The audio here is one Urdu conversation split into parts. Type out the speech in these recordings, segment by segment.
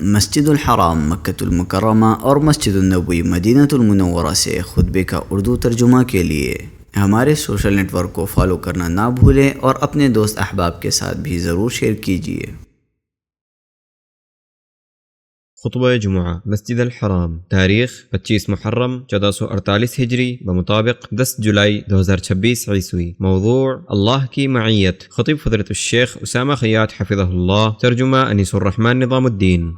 مسجد الحرام مکۃ المکرمہ اور مسجد النبوی مدینہ المنورہ سے خطبے کا اردو ترجمہ کے لیے ہمارے سوشل نیٹ ورک کو فالو کرنا نہ بھولیں اور اپنے دوست احباب کے ساتھ بھی ضرور شیئر کیجیے۔ خطبہ جمعہ مسجد الحرام، تاریخ 25 محرم 1448 ہجری بمطابق 10 جولائی 2026 عیسوی۔ موضوع اللہ کی معیت۔ خطیب حضرت الشیخ اسامہ خیاط حفظہ اللہ، ترجمہ انیس الرحمن نظام الدین۔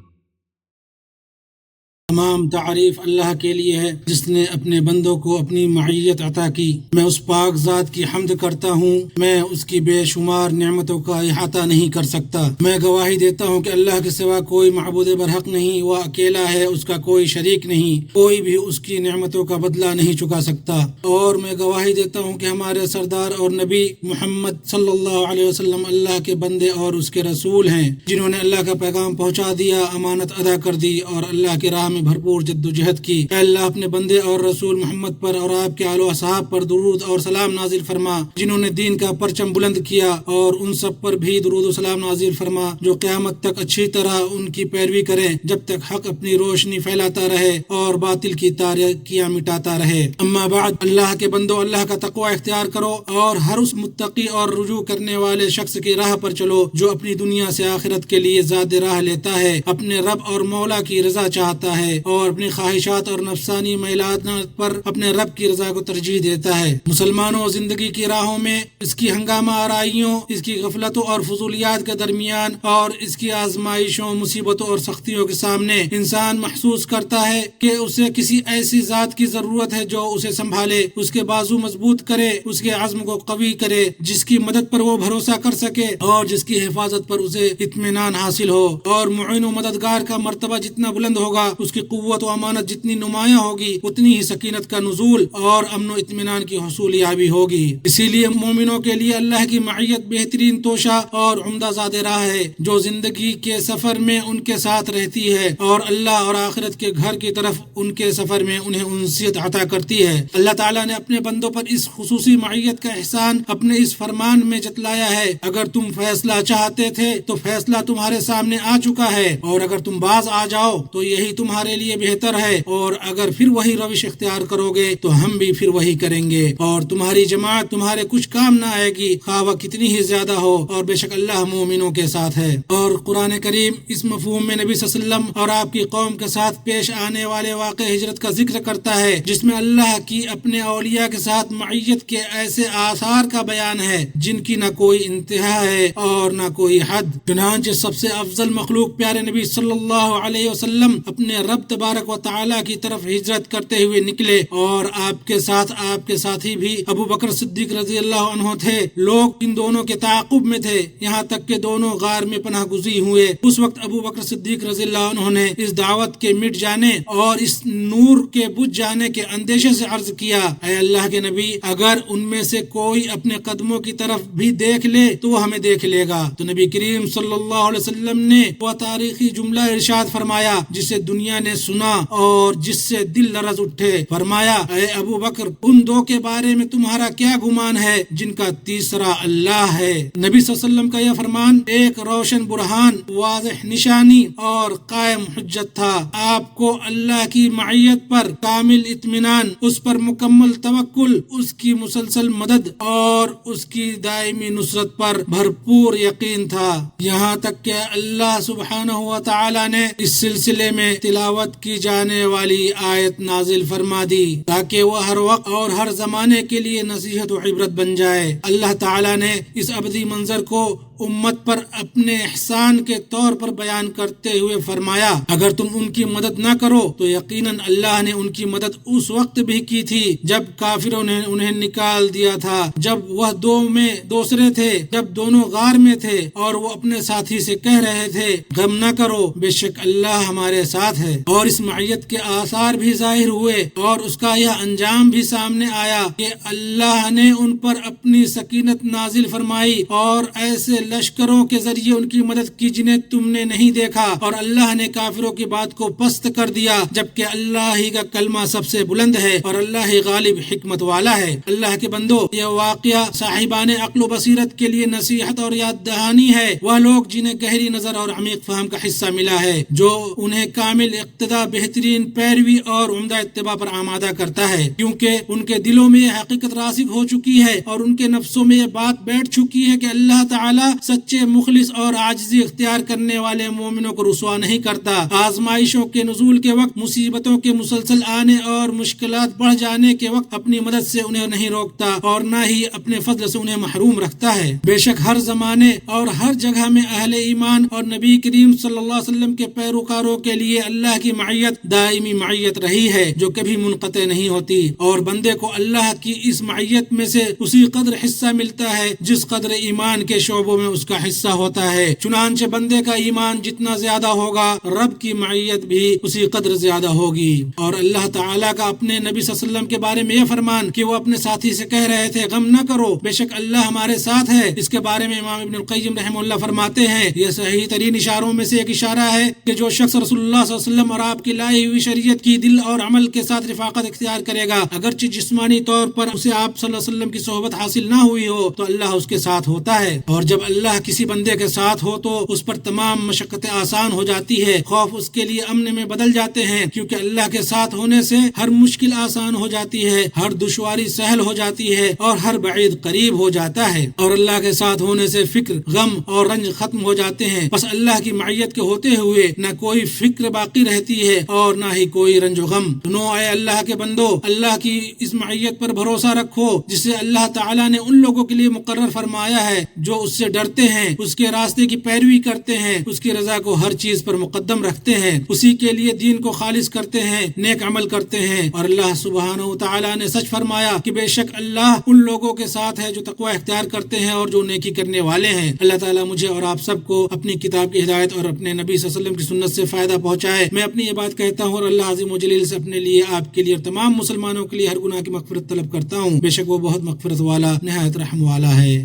تمام تعریف اللہ کے لیے ہے جس نے اپنے بندوں کو اپنی معیت عطا کی۔ میں اس پاک ذات کی حمد کرتا ہوں، میں اس کی بے شمار نعمتوں کا احاطہ نہیں کر سکتا۔ میں گواہی دیتا ہوں کہ اللہ کے سوا کوئی معبود برحق نہیں، وہ اکیلا ہے، اس کا کوئی شریک نہیں، کوئی بھی اس کی نعمتوں کا بدلہ نہیں چکا سکتا۔ اور میں گواہی دیتا ہوں کہ ہمارے سردار اور نبی محمد صلی اللہ علیہ وسلم اللہ کے بندے اور اس کے رسول ہیں، جنہوں نے اللہ کا پیغام پہنچا دیا، امانت ادا کر دی اور اللہ کی راہ میں بھرپور جد و جہد کی۔ اے اللہ اپنے بندے اور رسول محمد پر اور آپ کے آل و اصحاب پر درود اور سلام نازل فرما، جنہوں نے دین کا پرچم بلند کیا، اور ان سب پر بھی درود و سلام نازل فرما جو قیامت تک اچھی طرح ان کی پیروی کریں، جب تک حق اپنی روشنی پھیلاتا رہے اور باطل کی تاریکیاں مٹاتا رہے۔ اما بعد، اللہ کے بندو، اللہ کا تقوی اختیار کرو اور ہر اس متقی اور رجوع کرنے والے شخص کی راہ پر چلو جو اپنی دنیا سے آخرت کے لیے زاد راہ لیتا ہے، اپنے رب اور مولا کی رضا چاہتا ہے اور اپنی خواہشات اور نفسانی میلات پر اپنے رب کی رضا کو ترجیح دیتا ہے۔ مسلمانوں، زندگی کی راہوں میں اس کی ہنگامہ آرائیوں، اس کی غفلتوں اور فضولیات کے درمیان اور اس کی آزمائشوں، مصیبتوں اور سختیوں کے سامنے انسان محسوس کرتا ہے کہ اسے کسی ایسی ذات کی ضرورت ہے جو اسے سنبھالے، اس کے بازو مضبوط کرے، اس کے عزم کو قوی کرے، جس کی مدد پر وہ بھروسہ کر سکے اور جس کی حفاظت پر اسے اطمینان حاصل ہو۔ اور معین و مددگار کا مرتبہ جتنا بلند ہوگا، اس کی قوت و امانت جتنی نمایاں ہوگی، اتنی ہی سکینت کا نزول اور امن و اطمینان کی حصول یابی ہوگی۔ اسی لیے مومنوں کے لیے اللہ کی معیت بہترین توشہ اور عمدہ زاد راہ ہے جو زندگی کے سفر میں ان کے ساتھ رہتی ہے اور اللہ اور آخرت کے گھر کی طرف ان کے سفر میں انہیں انسیت عطا کرتی ہے۔ اللہ تعالیٰ نے اپنے بندوں پر اس خصوصی معیت کا احسان اپنے اس فرمان میں جتلایا ہے: اگر تم فیصلہ چاہتے تھے تو فیصلہ تمہارے سامنے آ چکا ہے، اور اگر تم باز آ جاؤ تو یہی تمہارے لیے بہتر ہے، اور اگر پھر وہی روش اختیار کرو گے تو ہم بھی پھر وہی کریں گے، اور تمہاری جماعت تمہارے کچھ کام نہ آئے گی، خواہ وہ کتنی ہی زیادہ ہو، اور بے شک اللہ مومنوں کے ساتھ ہے۔ اور قرآن کریم اس مفہوم میں نبی صلی اللہ علیہ وسلم اور آپ کی قوم کے ساتھ پیش آنے والے واقع ہجرت کا ذکر کرتا ہے، جس میں اللہ کی اپنے اولیاء کے ساتھ معیت کے ایسے آثار کا بیان ہے جن کی نہ کوئی انتہا ہے اور نہ کوئی حد۔ چنانچہ سب سے افضل مخلوق پیارے نبی صلی اللہ علیہ وسلم اپنے رب تبارک و تعالیٰ کی طرف ہجرت کرتے ہوئے نکلے، اور آپ کے ساتھ آپ کے ساتھی بھی ابو بکر صدیق رضی اللہ عنہ تھے۔ لوگ ان دونوں کے تعاقب میں تھے، یہاں تک کہ دونوں غار میں پناہ گزین ہوئے۔ اس وقت ابو بکر صدیق رضی اللہ عنہ نے اس دعوت کے مٹ جانے اور اس نور کے بجھ جانے کے اندیشے سے عرض کیا: اے اللہ کے نبی، اگر ان میں سے کوئی اپنے قدموں کی طرف بھی دیکھ لے تو وہ ہمیں دیکھ لے گا۔ تو نبی کریم صلی اللہ علیہ وسلم نے وہ تاریخی جملہ ارشاد فرمایا جسے دنیا نے سنا اور جس سے دل لرز اٹھے۔ فرمایا: اے ابو بکر، ان دو کے بارے میں تمہارا کیا گمان ہے جن کا تیسرا اللہ ہے؟ نبی صلی اللہ علیہ وسلم کا یہ فرمان ایک روشن برہان، واضح نشانی اور قائم حجت تھا۔ آپ کو اللہ کی معیت پر کامل اطمینان، اس پر مکمل توکل، اس کی مسلسل مدد اور اس کی دائمی نصرت پر بھرپور یقین تھا، یہاں تک کہ اللہ سبحانہ و تعالی نے اس سلسلے میں تلاوت کی جانے والی آیت نازل فرما دی تاکہ وہ ہر وقت اور ہر زمانے کے لیے نصیحت و عبرت بن جائے۔ اللہ تعالی نے اس ابدی منظر کو امت پر اپنے احسان کے طور پر بیان کرتے ہوئے فرمایا: اگر تم ان کی مدد نہ کرو تو یقیناً اللہ نے ان کی مدد اس وقت بھی کی تھی جب کافروں نے انہیں نکال دیا تھا، جب وہ دو میں دوسرے تھے، جب دونوں غار میں تھے اور وہ اپنے ساتھی سے کہہ رہے تھے: غم نہ کرو، بے شک اللہ ہمارے ساتھ ہے۔ اور اس معیت کے آثار بھی ظاہر ہوئے اور اس کا یہ انجام بھی سامنے آیا کہ اللہ نے ان پر اپنی سکینت نازل فرمائی اور ایسے لشکروں کے ذریعے ان کی مدد کی جنہیں تم نے نہیں دیکھا، اور اللہ نے کافروں کی بات کو پست کر دیا، جبکہ اللہ ہی کا کلمہ سب سے بلند ہے اور اللہ ہی غالب حکمت والا ہے۔ اللہ کے بندو، یہ واقعہ صاحبان عقل و بصیرت کے لیے نصیحت اور یاد دہانی ہے۔ وہ لوگ جنہیں گہری نظر اور عمیق فہم کا حصہ ملا ہے، جو انہیں کامل اقتداء، بہترین پیروی اور عمدہ اتباع پر آمادہ کرتا ہے، کیونکہ ان کے دلوں میں یہ حقیقت راسخ ہو چکی ہے اور ان کے نفسوں میں یہ بات بیٹھ چکی ہے کہ اللہ تعالیٰ سچے مخلص اور عاجزی اختیار کرنے والے مومنوں کو رسوا نہیں کرتا۔ آزمائشوں کے نزول کے وقت، مصیبتوں کے مسلسل آنے اور مشکلات بڑھ جانے کے وقت اپنی مدد سے انہیں نہیں روکتا اور نہ ہی اپنے فضل سے انہیں محروم رکھتا ہے۔ بے شک ہر زمانے اور ہر جگہ میں اہل ایمان اور نبی کریم صلی اللہ علیہ وسلم کے پیروکاروں کے لیے اللہ کی معیت دائمی معیت رہی ہے، جو کبھی منقطع نہیں ہوتی، اور بندے کو اللہ کی اس معیت میں سے اسی قدر حصہ ملتا ہے جس قدر ایمان کے شعبوں میں اس کا حصہ ہوتا ہے۔ چنانچہ بندے کا ایمان جتنا زیادہ ہوگا، رب کی معیت بھی اسی قدر زیادہ ہوگی۔ اور اللہ تعالیٰ کا اپنے نبی صلی اللہ علیہ وسلم کے بارے میں یہ فرمان کہ وہ اپنے ساتھی سے کہہ رہے تھے، غم نہ کرو، بے شک اللہ ہمارے ساتھ ہے، اس کے بارے میں امام ابن القیم رحمہ اللہ فرماتے ہیں، یہ صحیح ترین اشاروں میں سے ایک اشارہ ہے کہ جو شخص رسول اللہ صلی اللہ علیہ وسلم اور آپ کی لائی ہوئی شریعت کی دل اور عمل کے ساتھ رفاقت اختیار کرے گا، اگرچہ جسمانی طور پر اسے آپ صلی اللہ علیہ وسلم کی صحبت حاصل نہ ہوئی ہو، تو اللہ اس کے ساتھ ہوتا ہے۔ اور جب اللہ کسی بندے کے ساتھ ہو تو اس پر تمام مشقتیں آسان ہو جاتی ہے، خوف اس کے لیے امن میں بدل جاتے ہیں، کیونکہ اللہ کے ساتھ ہونے سے ہر مشکل آسان ہو جاتی ہے، ہر دشواری سہل ہو جاتی ہے اور ہر بعید قریب ہو جاتا ہے، اور اللہ کے ساتھ ہونے سے فکر، غم اور رنج ختم ہو جاتے ہیں۔ بس اللہ کی معیت کے ہوتے ہوئے نہ کوئی فکر باقی رہتی ہے اور نہ ہی کوئی رنج و غم۔ سنو اے اللہ کے بندو، اللہ کی اس معیت پر بھروسہ رکھو جسے اللہ تعالیٰ نے ان لوگوں کے لیے مقرر فرمایا ہے جو اس سے ڈرتے ہیں، اس کے راستے کی پیروی کرتے ہیں، اس کی رضا کو ہر چیز پر مقدم رکھتے ہیں، اسی کے لیے دین کو خالص کرتے ہیں، نیک عمل کرتے ہیں۔ اور اللہ سبحانہ و تعالیٰ نے سچ فرمایا کہ بے شک اللہ ان لوگوں کے ساتھ ہے جو تقوی اختیار کرتے ہیں اور جو نیکی کرنے والے ہیں۔ اللہ تعالیٰ مجھے اور آپ سب کو اپنی کتاب کی ہدایت اور اپنے نبی صلی اللہ علیہ وسلم کی سنت سے فائدہ پہنچائے۔ میں اپنی یہ بات کہتا ہوں اور اللہ عظیم و جلیل سے اپنے لیے، آپ کے لیے اور تمام مسلمانوں کے لیے ہر گناہ کی مغفرت طلب کرتا ہوں، بے شک وہ بہت مغفرت والا، نہایت رحم والا ہے۔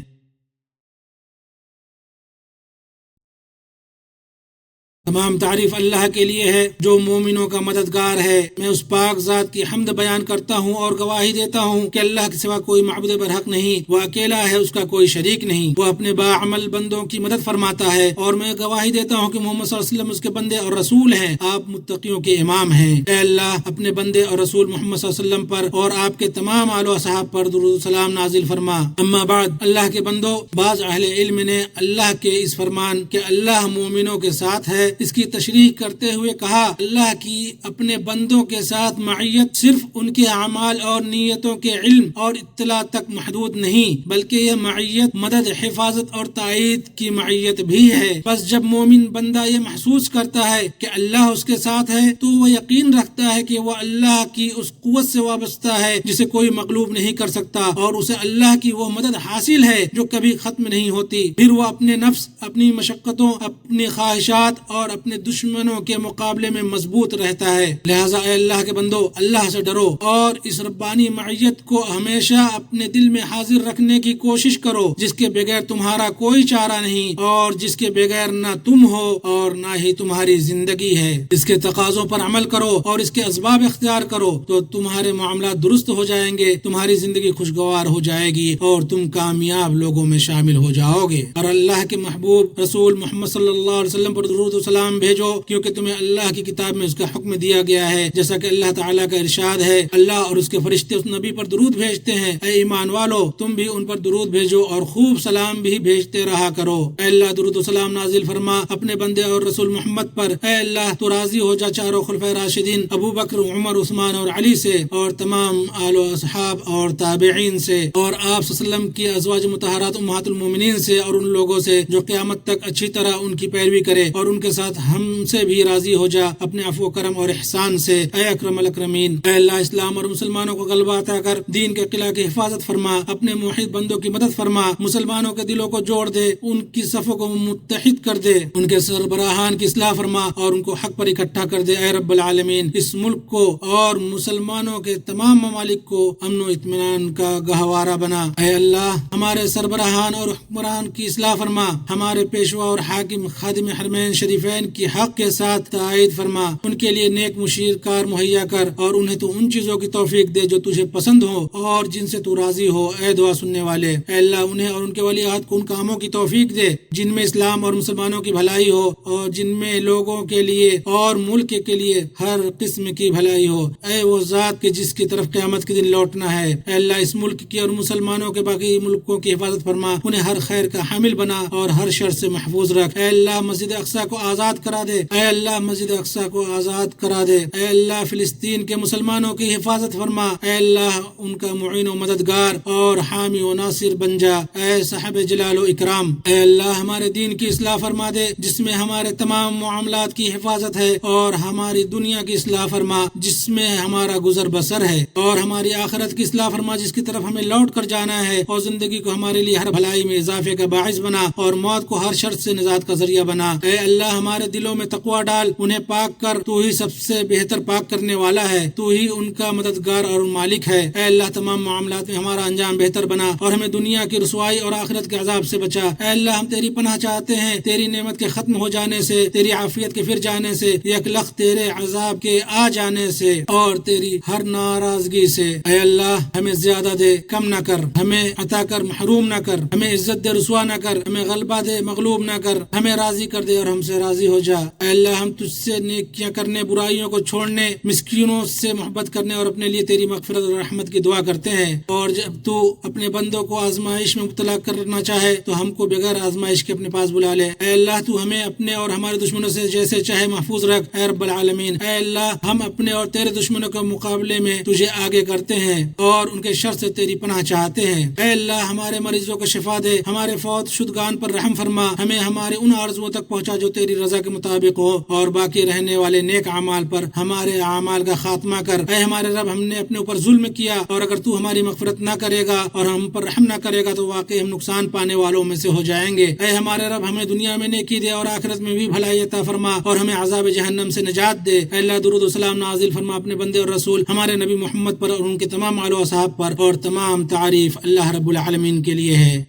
تمام تعریف اللہ کے لیے ہے جو مومنوں کا مددگار ہے۔ میں اس پاک ذات کی حمد بیان کرتا ہوں اور گواہی دیتا ہوں کہ اللہ کے سوا کوئی معبود برحق نہیں، وہ اکیلا ہے، اس کا کوئی شریک نہیں، وہ اپنے باعمل بندوں کی مدد فرماتا ہے، اور میں گواہی دیتا ہوں کہ محمد صلی اللہ علیہ وسلم اس کے بندے اور رسول ہیں، آپ متقیوں کے امام ہیں۔ اے اللہ، اپنے بندے اور رسول محمد صلی اللہ علیہ وسلم پر اور آپ کے تمام آل و اصحاب پر درود و سلام نازل فرما۔ اما بعد، اللہ کے بندو، بعض اہل علم نے اللہ کے اس فرمان کہ اللہ مومنوں کے ساتھ ہے اس کی تشریح کرتے ہوئے کہا، اللہ کی اپنے بندوں کے ساتھ معیت صرف ان کے اعمال اور نیتوں کے علم اور اطلاع تک محدود نہیں، بلکہ یہ معیت مدد، حفاظت اور تائید کی معیت بھی ہے۔ بس جب مومن بندہ یہ محسوس کرتا ہے کہ اللہ اس کے ساتھ ہے تو وہ یقین رکھتا ہے کہ وہ اللہ کی اس قوت سے وابستہ ہے جسے کوئی مغلوب نہیں کر سکتا، اور اسے اللہ کی وہ مدد حاصل ہے جو کبھی ختم نہیں ہوتی۔ پھر وہ اپنے نفس، اپنی مشقتوں، اپنی خواہشات اور اپنے دشمنوں کے مقابلے میں مضبوط رہتا ہے۔ لہٰذا اے اللہ کے بندو، اللہ سے ڈرو اور اس ربانی معیت کو ہمیشہ اپنے دل میں حاضر رکھنے کی کوشش کرو، جس کے بغیر تمہارا کوئی چارہ نہیں اور جس کے بغیر نہ تم ہو اور نہ ہی تمہاری زندگی ہے۔ اس کے تقاضوں پر عمل کرو اور اس کے اسباب اختیار کرو تو تمہارے معاملات درست ہو جائیں گے، تمہاری زندگی خوشگوار ہو جائے گی اور تم کامیاب لوگوں میں شامل ہو جاؤ گے۔ اور اللہ کے محبوب رسول محمد صلی اللہ علیہ وسلم پر درود و سلام بھیجو، کیونکہ تمہیں اللہ کی کتاب میں اس کا حکم دیا گیا ہے، جیسا کہ اللہ تعالیٰ کا ارشاد ہے، اللہ اور اس کے فرشتے اس نبی پر درود بھیجتے ہیں، اے ایمان والو تم بھی ان پر درود بھیجو اور خوب سلام بھی بھیجتے رہا کرو۔ اے اللہ، درود و سلام نازل فرما اپنے بندے اور رسول محمد پر۔ اے اللہ، تو راضی ہو جا چاروں خلفائے راشدین ابو بکر، عمر، عثمان اور علی سے، اور تمام آل و اصحاب اور تابعین سے، اور آپ صلی اللہ علیہ وسلم کی ازواج مطہرات امہات المومنین سے، اور ان لوگوں سے جو قیامت تک اچھی طرح ان کی پیروی کرے اور ان کے ساتھ ساتھ ہم سے بھی راضی ہو جا اپنے عفو کرم اور احسان سے، اے اکرم الاکرمین۔ اے اللہ اسلام اور مسلمانوں کو غلبہ عطا کر، دین کے قلعہ کی حفاظت فرما، اپنے موحد بندوں کی مدد فرما، مسلمانوں کے دلوں کو جوڑ دے، ان کی صفوں کو متحد کر دے، ان کے سربراہان کی اصلاح فرما اور ان کو حق پر اکٹھا کر دے۔ اے رب العالمین، اس ملک کو اور مسلمانوں کے تمام ممالک کو امن و اطمینان کا گہوارہ بنا۔ اے اللہ ہمارے سربراہان اور حکمران کی اصلاح فرما، ہمارے پیشوا اور حاکم خادم حرمین شریفین کی حق کے ساتھ تائید فرما، ان کے لیے نیک مشیر کار مہیا کر اور انہیں تو ان چیزوں کی توفیق دے جو تجھے پسند ہو اور جن سے تو راضی ہو۔ اے دعا سننے والے، اے اللہ انہیں اور ان کے ولی عہد کو ان کاموں کی توفیق دے جن میں اسلام اور مسلمانوں کی بھلائی ہو اور جن میں لوگوں کے لیے اور ملک کے لیے ہر قسم کی بھلائی ہو۔ اے وہ ذات کے جس کی طرف قیامت کے دن لوٹنا ہے، اے اللہ اس ملک کی اور مسلمانوں کے باقی ملکوں کی حفاظت فرما، انہیں ہر خیر کا حامل بنا اور ہر شر سے محفوظ رکھ۔ اے اللہ مسجد اقصی کو آزاد کرا دے، اے اللہ مسجد اقصی کو آزاد کرا دے۔ اے اللہ فلسطین کے مسلمانوں کی حفاظت فرما، اے اللہ ان کا معین و مددگار اور حامی و ناصر بن جا، اے صاحب جلال و اکرام۔ اے اللہ ہمارے دین کی اصلاح فرما دے جس میں ہمارے تمام معاملات کی حفاظت ہے، اور ہماری دنیا کی اصلاح فرما جس میں ہمارا گزر بسر ہے، اور ہماری آخرت کی اصلاح فرما جس کی طرف ہمیں لوٹ کر جانا ہے، اور زندگی کو ہمارے لیے ہر بھلائی میں اضافے کا باعث بنا اور موت کو ہر شر سے نجات کا ذریعہ بنا۔ اے اللہ ہمارے دلوں میں تقوی ڈال، انہیں پاک کر، تو ہی سب سے بہتر پاک کرنے والا ہے، تو ہی ان کا مددگار اور مالک ہے۔ اے اللہ تمام معاملات میں ہمارا انجام بہتر بنا اور ہمیں دنیا کی رسوائی اور آخرت کے عذاب سے بچا۔ اے اللہ ہم تیری پناہ چاہتے ہیں، تیری نعمت کے ختم ہو جانے سے، تیری عافیت کے پھر جانے سے، یک لخت تیرے عذاب کے آ جانے سے اور تیری ہر ناراضگی سے۔ اے اللہ ہمیں زیادہ دے کم نہ کر، ہمیں عطا کر محروم نہ کر، ہمیں عزت دے رسوا نہ کر، ہمیں غلبہ دے مغلوب نہ کر، ہمیں راضی کر دے اور ہم سے راضی ہو جا۔ اے اللہ ہم تجھ سے نیکیاں کرنے، برائیوں کو چھوڑنے، مسکینوں سے محبت کرنے اور اپنے لیے تیری مغفرت اور رحمت کی دعا کرتے ہیں، اور جب تو اپنے بندوں کو آزمائش میں مبتلا کرنا چاہے تو ہم کو بغیر آزمائش کے اپنے پاس بلا لے۔ اے اللہ تو ہمیں اپنے اور ہمارے دشمنوں سے جیسے چاہے محفوظ رکھ۔ اے رب العالمین، اے اللہ ہم اپنے اور تیرے دشمنوں کے مقابلے میں تجھے آگے کرتے ہیں اور ان کے شر سے تیری پناہ چاہتے ہیں۔ اے اللہ ہمارے مریضوں کو شفا دے، ہمارے فوت شدگان پر رحم فرما، ہمیں ہمارے ان آرزوؤں تک پہنچا جو تیری رضا کے مطابق ہو، اور باقی رہنے والے نیک اعمال پر ہمارے اعمال کا خاتمہ کر۔ اے ہمارے رب ہم نے اپنے اوپر ظلم کیا، اور اگر تو ہماری مغفرت نہ کرے گا اور ہم پر رحم نہ کرے گا تو واقعی ہم نقصان پانے والوں میں سے ہو جائیں گے۔ اے ہمارے رب ہمیں دنیا میں نیکی دے اور آخرت میں بھی بھلائی عطا فرما، اور ہمیں عذاب جہنم سے نجات دے۔ اے اللہ درود و سلام نازل فرما اپنے بندے اور رسول ہمارے نبی محمد پر اور ان کے تمام آل و اصحاب پر، اور تمام تعریف اللہ رب العالمین کے لیے ہے۔